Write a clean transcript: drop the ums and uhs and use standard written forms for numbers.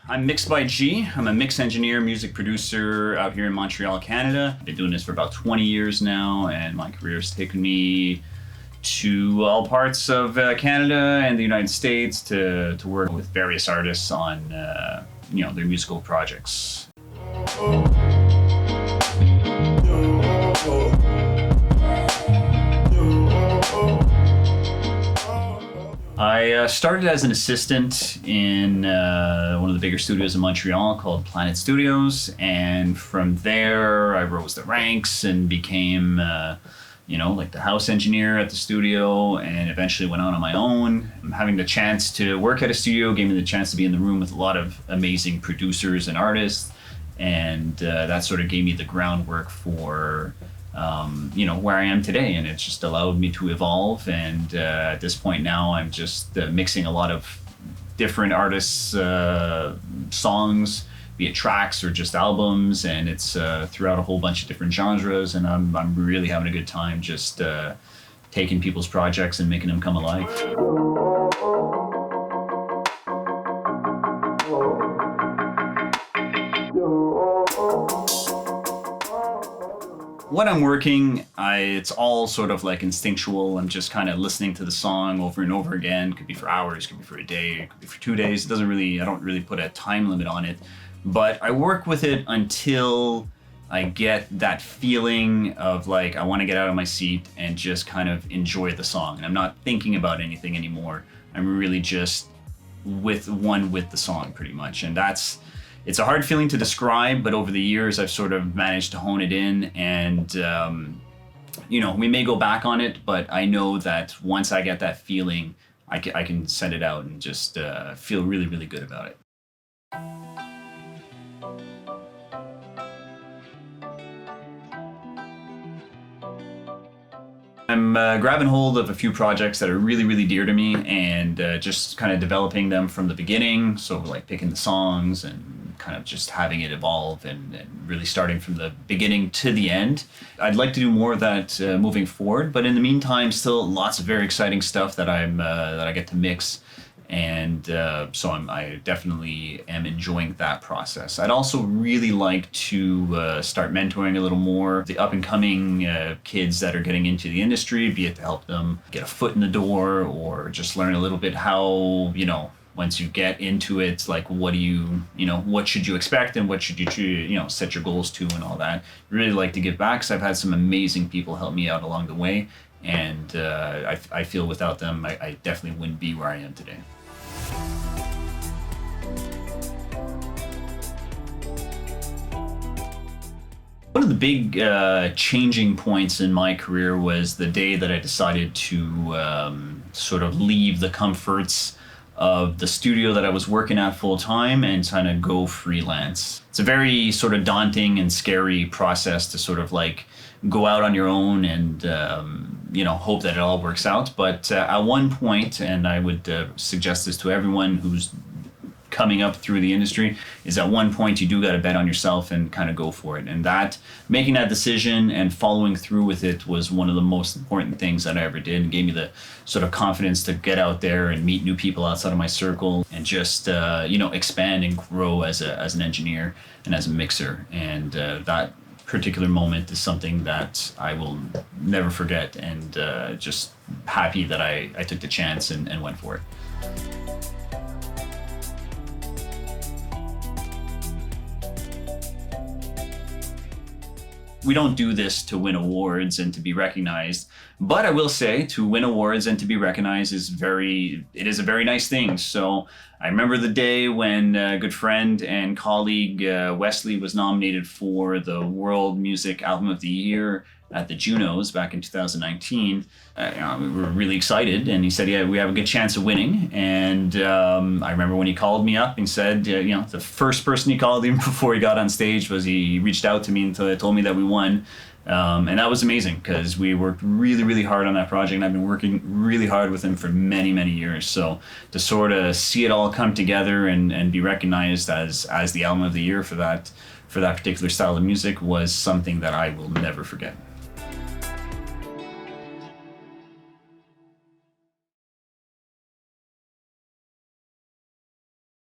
I'm MixedByGee. I'm a mix engineer, music producer out here in Montreal, Canada. I've been doing this for about 20 years now, and my career has taken me to all parts of Canada and the United States to work with various artists on their musical projects. I started as an assistant in one of the bigger studios in Montreal called Planet Studios, and from there I rose the ranks and became like the house engineer at the studio, and eventually went out on my own. Having the chance to work at a studio gave me the chance to be in the room with a lot of amazing producers and artists, and that sort of gave me the groundwork for where I am today, and it's just allowed me to evolve. And at this point now, I'm just mixing a lot of different artists' songs, be it tracks or just albums, and it's throughout a whole bunch of different genres. And I'm really having a good time just taking people's projects and making them come alive. When I'm working, it's all sort of like instinctual. I'm just kind of listening to the song over and over again. Could be for hours, could be for a day, could be for 2 days. I don't really put a time limit on it, but I work with it until I get that feeling of like, I want to get out of my seat and just kind of enjoy the song. And I'm not thinking about anything anymore. I'm really just with the song pretty much. And it's a hard feeling to describe, but over the years I've sort of managed to hone it in, and we may go back on it, but I know that once I get that feeling, I can send it out and just feel really, really good about it. I'm grabbing hold of a few projects that are really, really dear to me, and just kind of developing them from the beginning. So like picking the songs and kind of just having it evolve and really starting from the beginning to the end. I'd like to do more of that moving forward, but in the meantime, still lots of very exciting stuff that I get to mix. And so I definitely am enjoying that process. I'd also really like to start mentoring a little more the up-and-coming kids that are getting into the industry, be it to help them get a foot in the door or just learn a little bit how, once you get into it, like what should you expect and what should you set your goals to and all that. Really like to give back, because I've had some amazing people help me out along the way, and I feel without them, I definitely wouldn't be where I am today. One of the big changing points in my career was the day that I decided to sort of leave the comforts of the studio that I was working at full time and kind of go freelance. It's a very sort of daunting and scary process to sort of like go out on your own and hope that it all works out. But at one point, and I would suggest this to everyone who's coming up through the industry, is at one point you do got to bet on yourself and kind of go for it. And that making that decision and following through with it was one of the most important things that I ever did, and gave me the sort of confidence to get out there and meet new people outside of my circle and just expand and grow as an engineer and as a mixer. And that particular moment is something that I will never forget, and just happy that I took the chance and went for it. We don't do this to win awards and to be recognized, but I will say to win awards and to be recognized is a very nice thing. So I remember the day when a good friend and colleague Wesley was nominated for the World Music Album of the Year at the Junos back in 2019. We were really excited, and he said, "Yeah, we have a good chance of winning." And I remember when he called me up and said, the first person he called him before he got on stage was he reached out to me and told me that we won. And that was amazing, because we worked really, really hard on that project, and I've been working really hard with him for many, many years. So to sort of see it all come together and be recognized as the album of the year for that particular style of music was something that I will never forget.